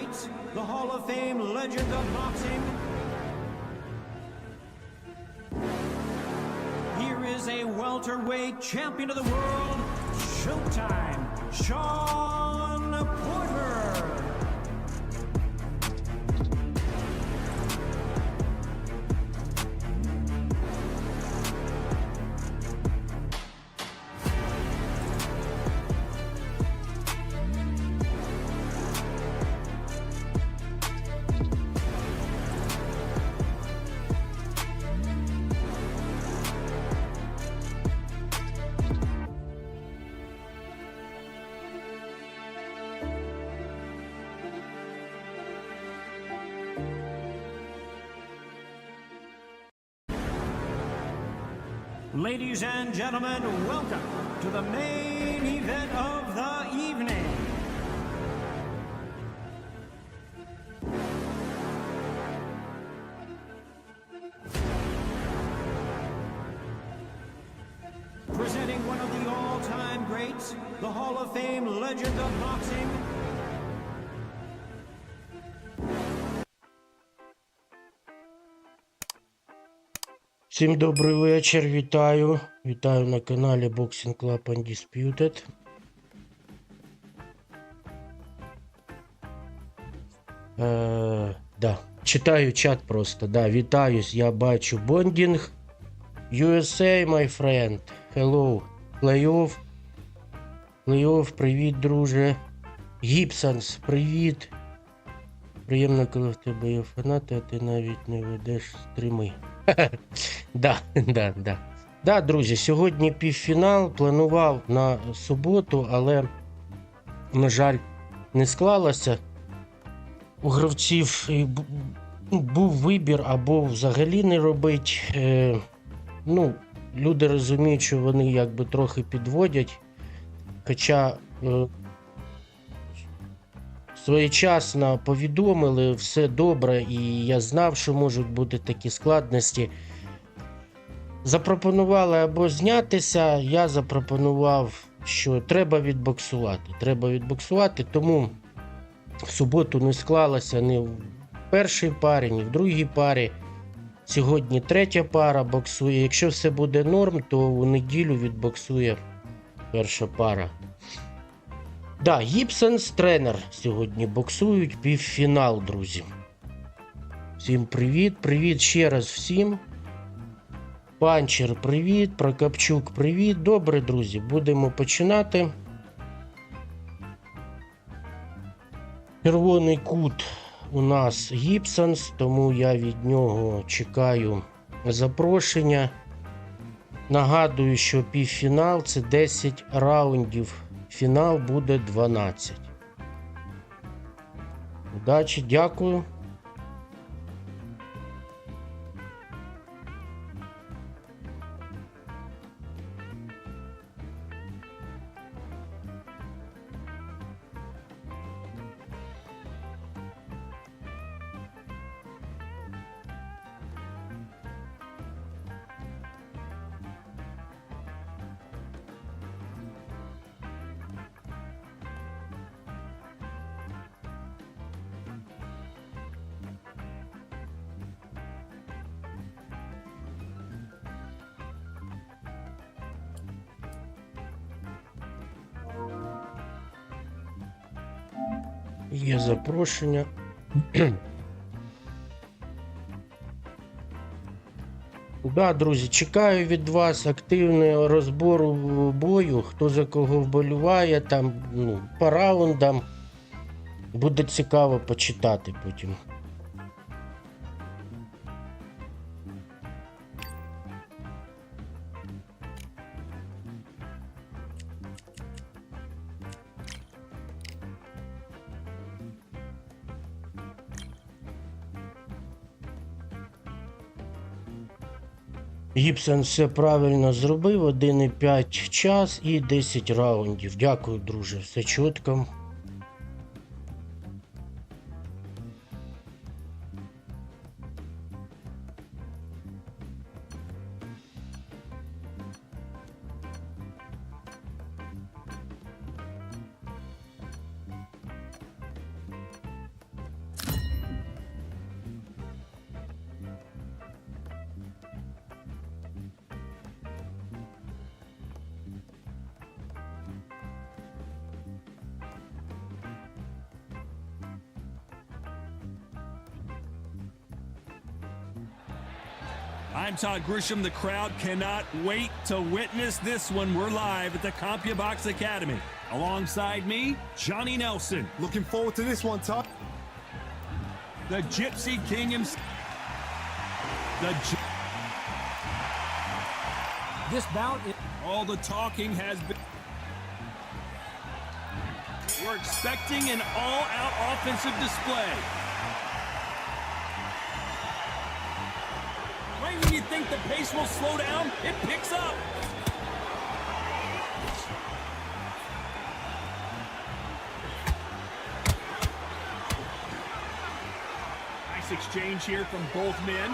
greats, the Hall of Fame legend of boxing. Here is a welterweight champion of the world, Showtime, Shawn Porter. Ladies and gentlemen, welcome to the main event of the evening. Presenting one of the all-time greats, the Hall of Fame legend of boxing, Всім добрий вечір, вітаю. Вітаю на каналі Boxing Club Undisputed. Читаю чат просто, вітаюсь, я бачу бондінг. USA, my friend. Hello. Плей-офф, привіт, друже. Gibsons, привіт. Приємно, коли в тебе є фанати, а ти навіть не ведеш стріми. Да, друзі, сьогодні півфінал, планував на суботу, але, на жаль, не склалося. У гравців був вибір або взагалі не робить. Люди розуміють, що вони якби трохи підводять, хоча своєчасно повідомили, все добре, і я знав, що можуть бути такі складності. Запропонували або знятися, я запропонував, що треба відбоксувати, тому в суботу не склалося ні в першій парі, ні в другій парі. Сьогодні третя пара боксує. Якщо все буде норм, то у неділю відбоксує перша пара. Gibsons, Trener сьогодні боксують півфінал, друзі. Всім привіт, привіт ще раз всім. Панчер, привіт, Прокопчук, привіт. Добре, друзі, будемо починати. Червоний кут у нас Gibsons, тому я від нього чекаю запрошення. Нагадую, що півфінал – це 10 раундів. Фінал буде 12. Удачі, дякую. Є запрошення. Друзі, чекаю від вас активного розбору бою, хто за кого вболіває, там, по раундам. Буде цікаво почитати потім. Gibson все правильно зробив, 1,5 час і 10 раундів. Дякую, друже, все чітко. I'm Todd Grisham. The crowd cannot wait to witness this one. We're live at the CompuBox Academy. Alongside me, Johnny Nelson. Looking forward to this one, Todd. The Gypsy King himself. This bout, all the talking has been. We're expecting an all-out offensive display. Right when you think the pace will slow down, it picks up. Nice exchange here from both men.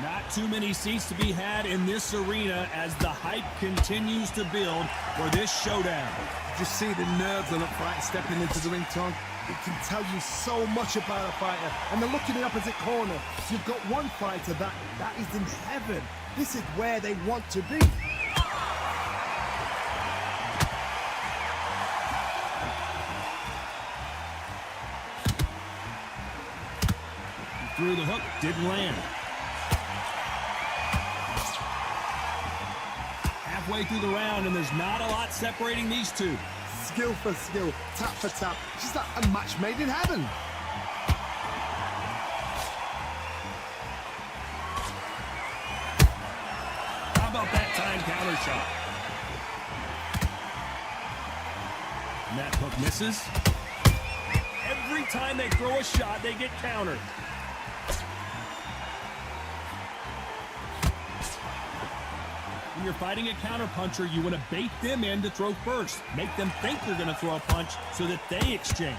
Not too many seats to be had in this arena as the hype continues to build for this showdown. Just see the nerves on a fighter stepping into the ring, Todd. It can tell you so much about a fighter. And then look in the opposite corner. You've got one fighter that is in heaven. This is where they want to be. He threw the hook, didn't land. Halfway through the round, and there's not a lot separating these two. Skill for skill, tap for tap. Just like a match made in heaven. How about that time counter shot? And that hook misses. Every time they throw a shot, they get countered. When you're fighting a counterpuncher, you want to bait them in to throw first. Make them think you're going to throw a punch so that they exchange.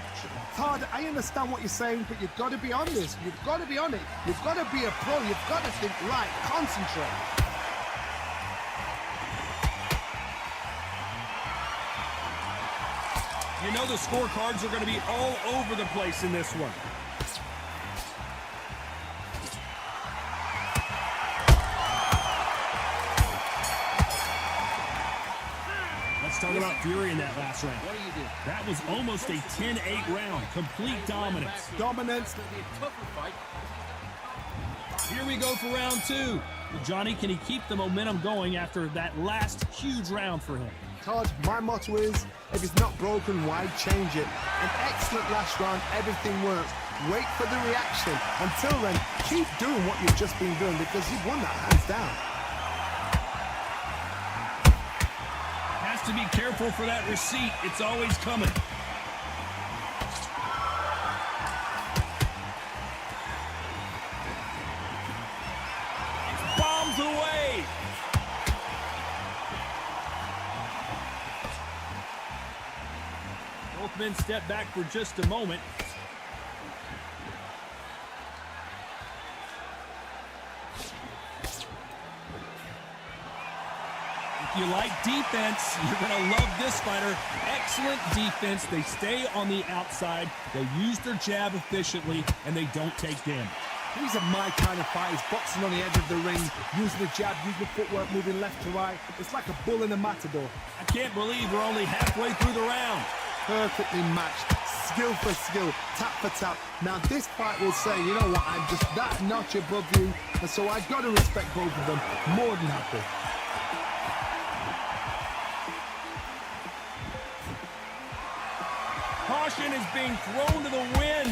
Todd, I understand what you're saying, but you've got to be on this. You've got to be on it. You've got to be a pro. You've got to think right. Concentrate. You know the scorecards are going to be all over the place in this one. Talk about fury in that last round. What do you do? That was almost a 10-8 round. Complete dominance. Dominance. It's going to be a tougher fight. Here we go for round two. Johnny, can he keep the momentum going after that last huge round for him? Todd, my motto is, if it's not broken, why change it? An excellent last round, everything works. Wait for the reaction. Until then, keep doing what you've just been doing because you've won that hands down. To be careful for that receipt. It's always coming. It's bombs away. Both men step back for just a moment. If you like defense, you're going to love this fighter. Excellent defense. They stay on the outside. They use their jab efficiently, and they don't take damage. These are my kind of fighters, boxing on the edge of the ring, using the jab, using the footwork, moving left to right. It's like a bull in a matador. I can't believe we're only halfway through the round. Perfectly matched, skill for skill, tap for tap. Now this fight will say, you know what, I'm just that notch above you, and so I've got to respect both of them. More than happy. Caution is being thrown to the wind.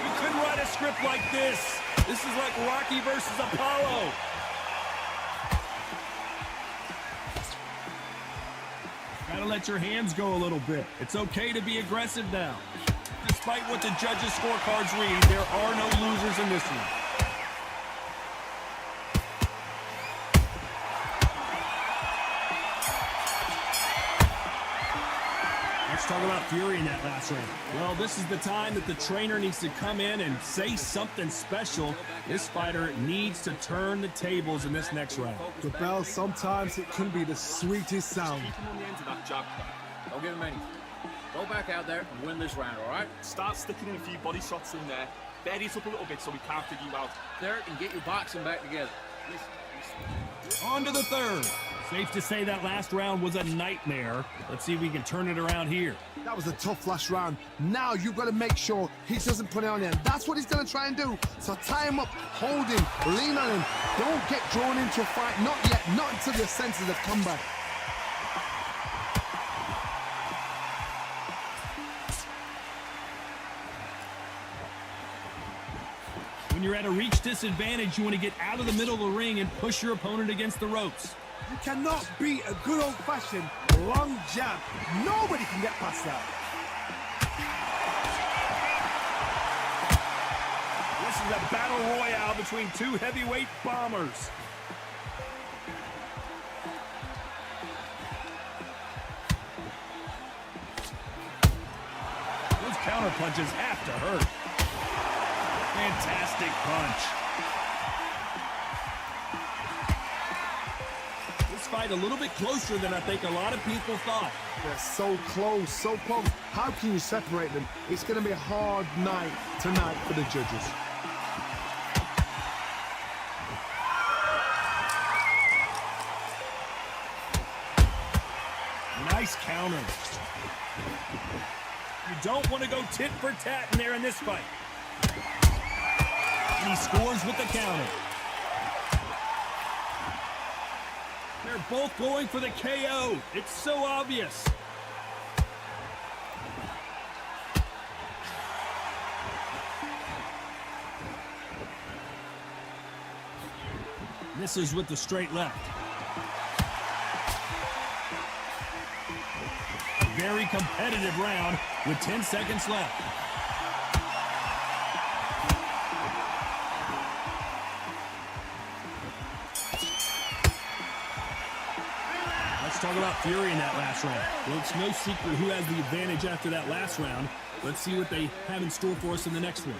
You couldn't write a script like this. This is like Rocky versus Apollo. Gotta let your hands go a little bit. It's okay to be aggressive now. Despite what the judges' scorecards read, there are no losers in this one. Talk about fury in that last round. Well, this is the time that the trainer needs to come in and say something special. This fighter needs to turn the tables in this next round. The bell, sometimes it can be the sweetest sound. Keep him on the end of that jab. Don't give him anything. Go back out there and win this round, all right? Start sticking in a few body shots in there. Vary it up a little bit so we can't figure you out. There and get your boxing back together. On to the third. Safe to say that last round was a nightmare. Let's see if we can turn it around here. That was a tough last round. Now you've got to make sure he doesn't put it on him. That's what he's going to try and do. So tie him up, hold him, lean on him. Don't get drawn into a fight. Not yet. Not until your senses have come back. When you're at a reach disadvantage, you want to get out of the middle of the ring and push your opponent against the ropes. You cannot beat a good old-fashioned long jab. Nobody can get past that. This is a battle royale between two heavyweight bombers. Those counter punches have to hurt. Fantastic punch. This fight a little bit closer than I think a lot of people thought. They're so close, so close. How can you separate them? It's going to be a hard night tonight for the judges. Nice counter. You don't want to go tit for tat in there in this fight. And he scores with the counter. They're both going for the KO. It's so obvious. Misses with the straight left. A very competitive round with 10 seconds left. Talk about fury in that last round. Well, it's no secret who has the advantage after that last round. Let's see what they have in store for us in the next one.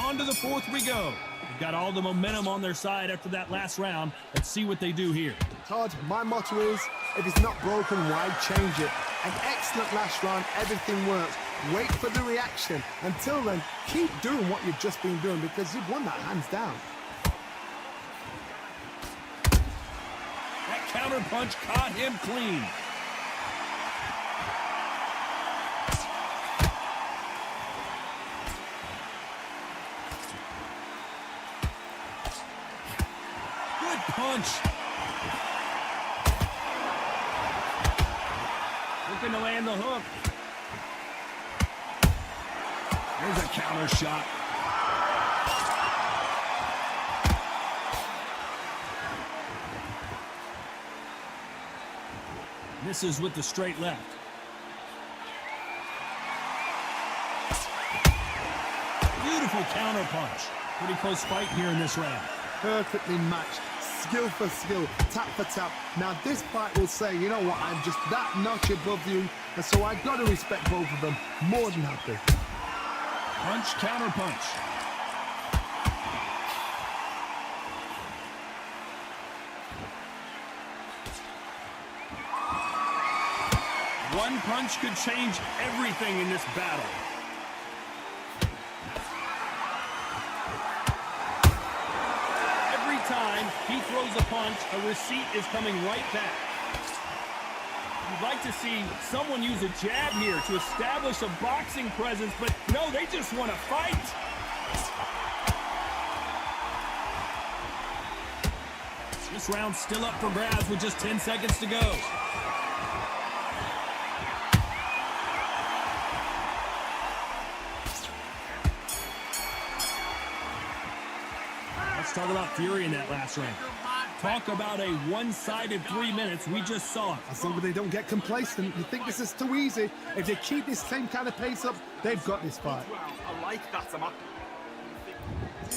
On to the fourth we go. They've got all the momentum on their side after that last round. Let's see what they do here. Todd, my motto is, if it's not broken, why change it? An excellent last round, everything works. Wait for the reaction. Until then, keep doing what you've just been doing because you've won that hands down. Counter punch caught him clean. Good punch. Looking to land the hook. There's a counter shot. Misses with the straight left. Beautiful counter punch. Pretty close fight here in this round. Perfectly matched. Skill for skill. Tap for tap. Now this fight will say, you know what, I'm just that notch above you. And so I got to respect both of them. More than happy. Punch, counter punch. One punch could change everything in this battle. Every time he throws a punch, a receipt is coming right back. You'd like to see someone use a jab here to establish a boxing presence, but no, they just want to fight. This round's still up for grabs with just 10 seconds to go. Let's talk about fury in that last round. Talk about a one-sided 3 minutes. We just saw it. As long as they don't get complacent, you think this is too easy. If they keep this same kind of pace up, they've got this fight.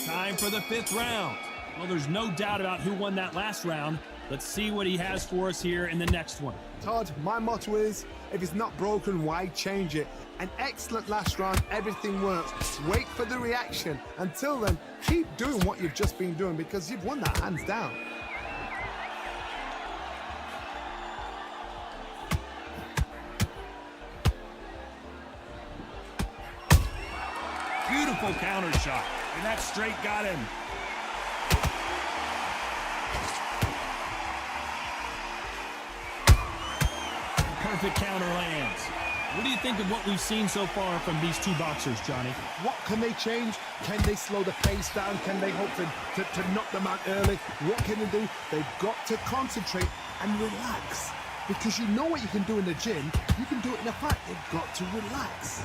Time for the fifth round. Well, there's no doubt about who won that last round. Let's see what he has for us here in the next one. Todd, my motto is, if it's not broken, why change it? An excellent last round, everything works. Wait for the reaction. Until then, keep doing what you've just been doing because you've won that hands down. Beautiful Beautiful counter shot. And that straight got him. Perfect counter lands. What do you think of what we've seen so far from these two boxers, Johnny? What can they change? Can they slow the pace down? Can they hope to knock them out early? What can they do? They've got to concentrate and relax. Because you know what you can do in the gym, you can do it in a fight. They've got to relax.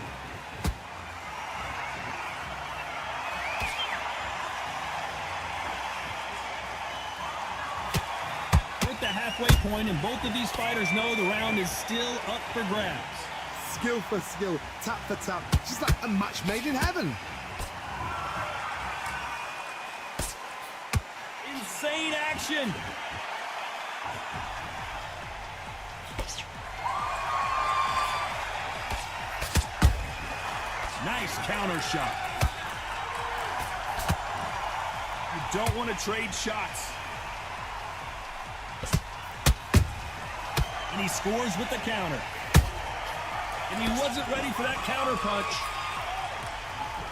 The halfway point, and both of these fighters know the round is still up for grabs. Skill for skill, tap for tap, just like a match made in heaven. Insane action. Nice counter shot. You don't want to trade shots. And he scores with the counter. And he wasn't ready for that counter punch.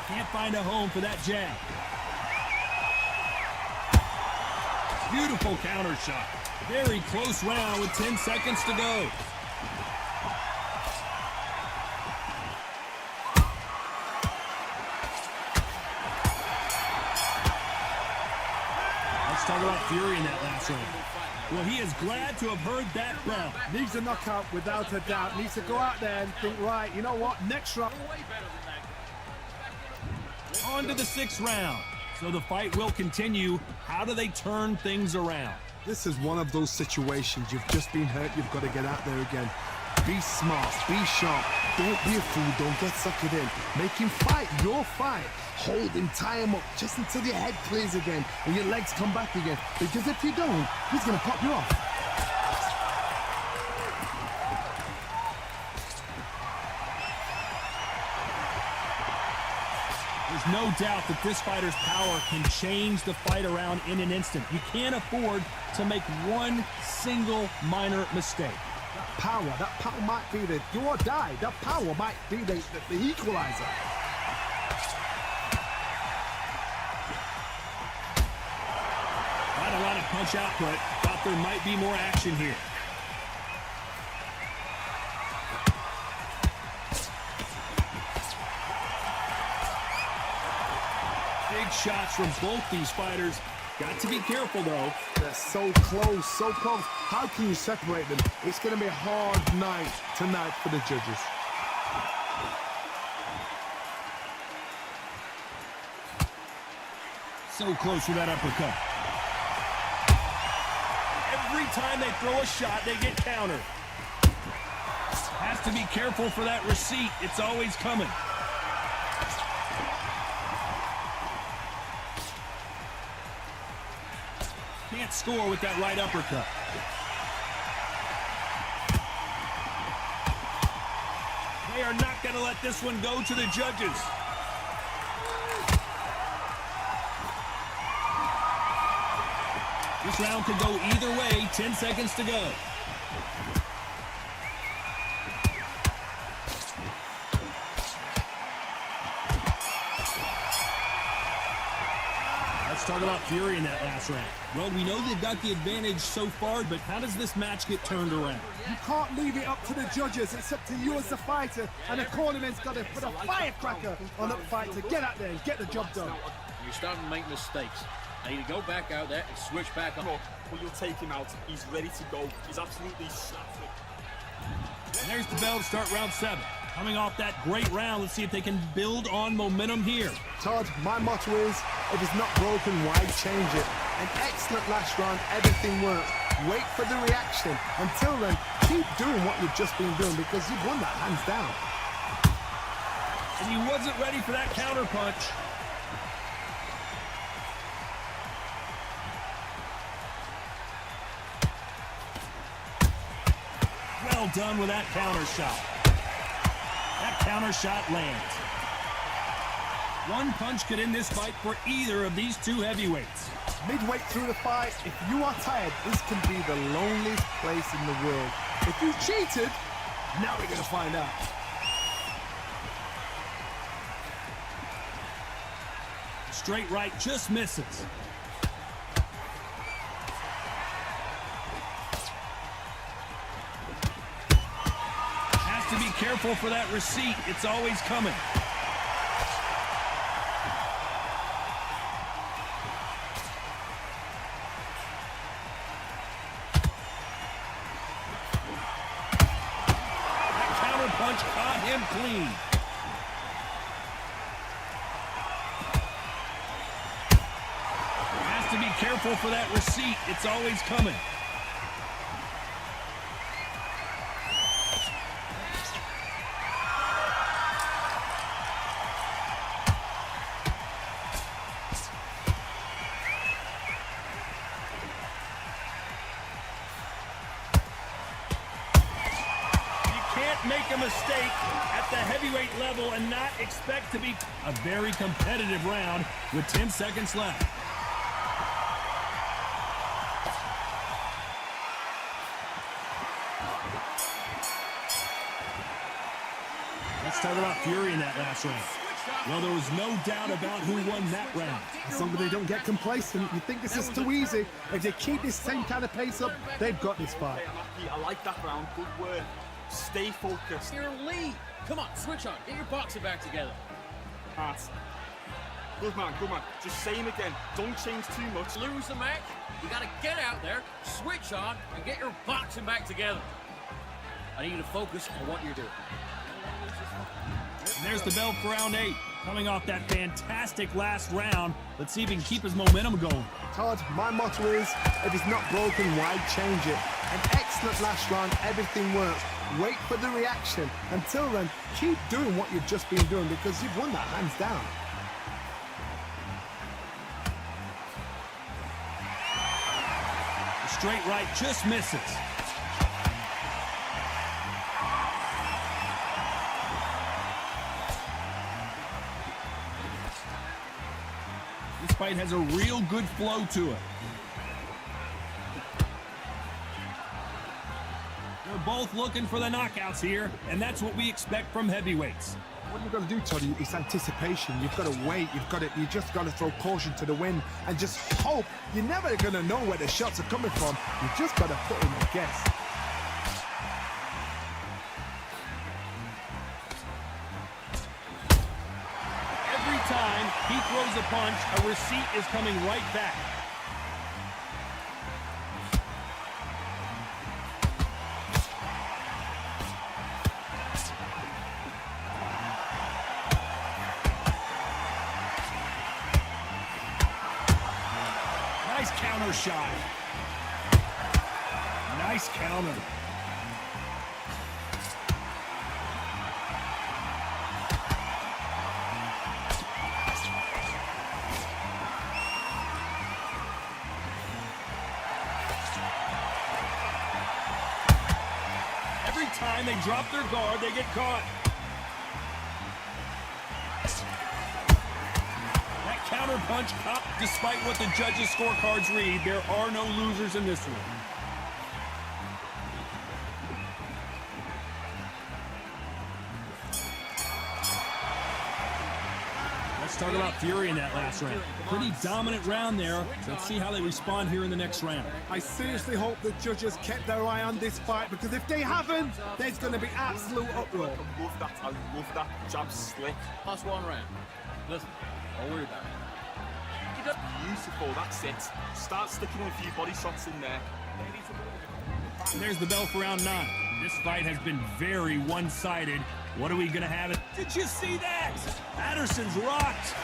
Can't find a home for that jab. Beautiful counter shot. Very close round with 10 seconds to go. Let's talk about Fury in that last round. Well, he is glad to have heard that bell. Needs a knockout without a doubt. Needs to go out there and think, right, you know what, next round. On to the 6th round. So the fight will continue. How do they turn things around? This is one of those situations. You've just been hurt. You've got to get out there again. Be smart. Be sharp. Don't be a fool. Don't get suckered in. Make him fight your fight. Hold him, tie him up just until your head clears again and your legs come back again. Because if you don't, he's going to pop you off. There's no doubt that this fighter's power can change the fight around in an instant. You can't afford to make one single minor mistake. That power might be the do or die. That power might be the equalizer. Not a lot of punch output. Thought there might be more action here. Big shots from both these fighters. Got to be careful, though. They're so close, so close. How can you separate them? It's going to be a hard night tonight for the judges. So close with that uppercut. Every time they throw a shot, they get countered. Has to be careful for that receipt. It's always coming. Can't score with that right uppercut. They are not going to let this one go to the judges. This round could go either way. 10 seconds to go. Let's talk about Fury in that last round. Well, we know they've got the advantage so far, but how does this match get turned around? You can't leave it up to the judges. It's up to you as the fighter, and the cornerman's got to put a firecracker on that fight to get out there and get the job done. You're starting to make mistakes. Now you go back out there and switch back on. When you'll take him out, he's ready to go. He's absolutely shattered. And there's the bell to start round 7. Coming off that great round, let's see if they can build on momentum here. Todd, my motto is, if it's not broken, why change it? An excellent last round, everything worked. Wait for the reaction. Until then, keep doing what you've just been doing because you've won that hands down. And he wasn't ready for that counter punch. Well done with that counter shot. That counter shot lands. One punch could end this fight for either of these two heavyweights. Midway through the fight, if you are tired, this can be the loneliest place in the world. If you cheated, now we're going to find out. Straight right just misses. Has to be careful for that receipt. It's always coming. That counter punch caught him clean. To be careful for that receipt. It's always coming. You can't make a mistake at the heavyweight level and not expect to be a very competitive round with 10 seconds left. Let's talk about fury in that last round. Well, there was no doubt about who won that round. As long as they don't get complacent, you think this is too easy. If they keep this same kind of pace up, they've got this fight. I like that round. Good work. Stay focused. You're lead. Come on, switch on. Get your boxing back together. Hart. Good man, good man. Just same again. Don't change too much. Lose the match. You gotta get out there, switch on, and get your boxing back together. I need you to focus on what you're doing. And there's the bell for round 8. Coming off that fantastic last round, let's see if he can keep his momentum going. Todd, my motto is, if it's not broken, why change it? An excellent last round, everything works. Wait for the reaction. Until then, keep doing what you've just been doing because you've won that hands down. The straight right just misses. This fight has a real good flow to it. They're both looking for the knockouts here, and that's what we expect from heavyweights. What you've got to do, Toddy, is anticipation. You've got to wait. You just got to throw caution to the wind and just hope. You're never going to know where the shots are coming from. You just got to put in a guess. Every time he throws a punch, a receipt is coming right back. Nice counter shot. Nice counter. Every time they drop their guard, they get caught. That counter punch caught. Despite what the judges' scorecards read, there are no losers in this one. Let's talk about fury in that last round. Pretty dominant round there. Let's see how they respond here in the next round. I seriously hope the judges kept their eye on this fight because if they haven't, there's going to be absolute uproar. I love that. I love that. Jab slick. Last one round. Listen, don't worry about it. Beautiful. That's it. Start sticking a few body shots in there. And there's the bell for round 9. This fight has been very one-sided. What are we going to have it? Did you see that? Patterson's rocked.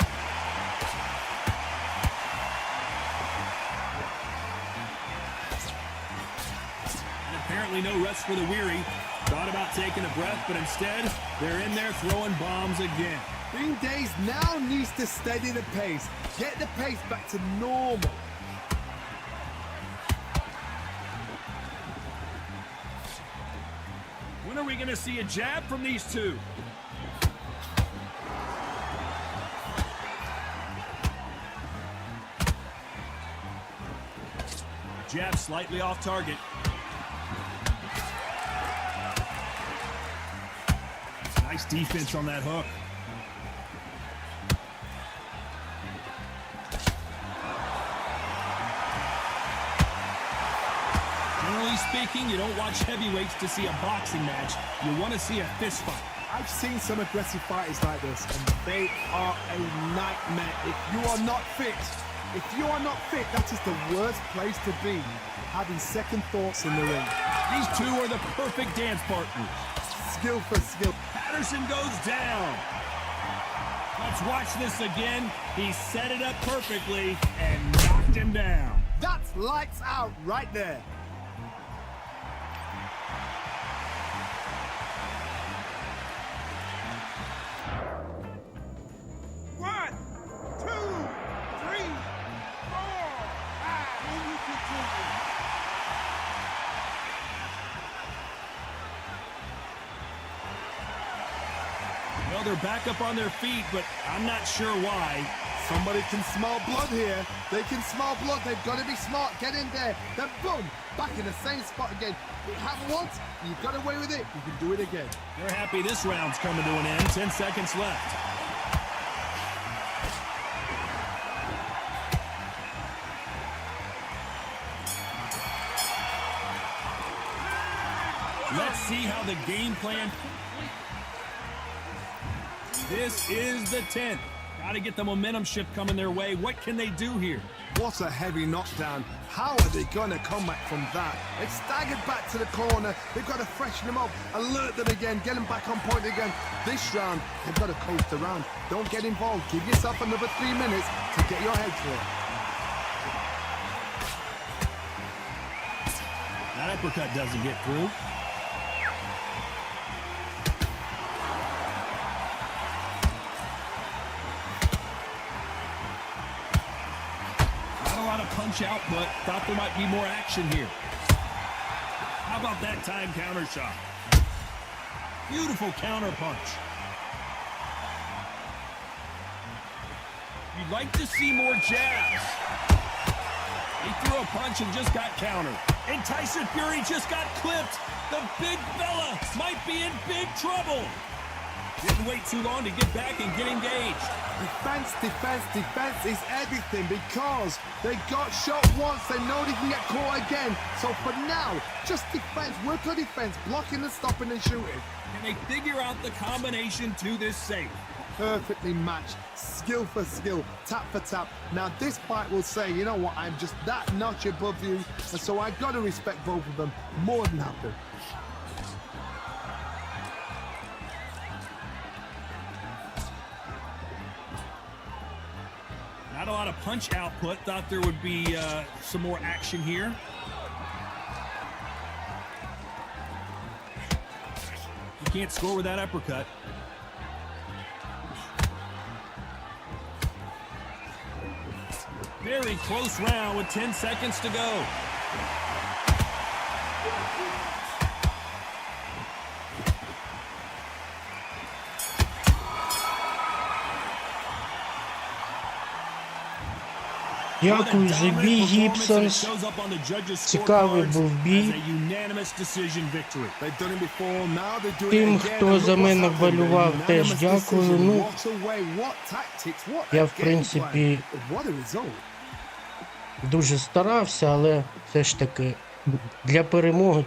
And apparently no rest for the weary. Thought about taking a breath, but instead, they're in there throwing bombs again. Green Days now needs to steady the pace. Get the pace back to normal. When are we going to see a jab from these two? Jab slightly off target. Nice defense on that hook. speaking, you don't watch heavyweights to see a boxing match. You want to see a fist fight. I've seen some aggressive fighters like this, and they are a nightmare. If you are not fit, that is the worst place to be, having second thoughts in the ring. These two are the perfect dance partners. Skill for skill. Patterson goes down. Let's watch this again. He set it up perfectly and knocked him down. That's lights out right there. One, two, three, four, five. And you continue. Well, they're back up on their feet, but I'm not sure why. Somebody can smell blood here. They can smell blood. They've got to be smart. Get in there. Then boom, back in the same spot again. It happened once. You got away with it. You can do it again. They're happy this round's coming to an end. 10 seconds left. Let's see how the game plan. This is the 10th. Got to get the momentum shift coming their way. What can they do here? What a heavy knockdown. How are they going to come back from that? They've staggered back to the corner. They've got to freshen them up, alert them again, get them back on point again. This round, they've got to coast around. Don't get involved. Give yourself another 3 minutes to get your head clear. That uppercut doesn't get through. Punch output. Thought there might be more action here. How about that time counter shot? Beautiful counter punch. You'd like to see more jabs. He threw a punch and just got countered. And Tyson Fury just got clipped. The big fella might be in big trouble. Didn't wait too long to get back and get engaged. Defense, defense, defense is everything because they got shot once. They know they can get caught again. So for now, just defense, work on defense, blocking and stopping and shooting. Can they figure out the combination to this safe? Perfectly matched, skill for skill, tap for tap. Now this fight will say, you know what, I'm just that notch above you, and so I've got to respect both of them more than happy. Not a lot of punch output. Thought there would be some more action here. You can't score with that uppercut. Very close round with 10 seconds to go. Дякую за бій, Гібсонс. Цікавий був бій. Тим, хто за мене вболівав, теж дякую. Ну, я, в принципі, дуже старався, але все ж таки для перемоги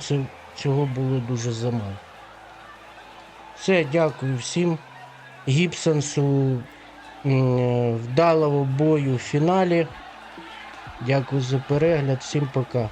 цього було дуже замало. Все, дякую всім. Гібсонсу вдалого бою в фіналі. Дякую за перегляд, всім пока.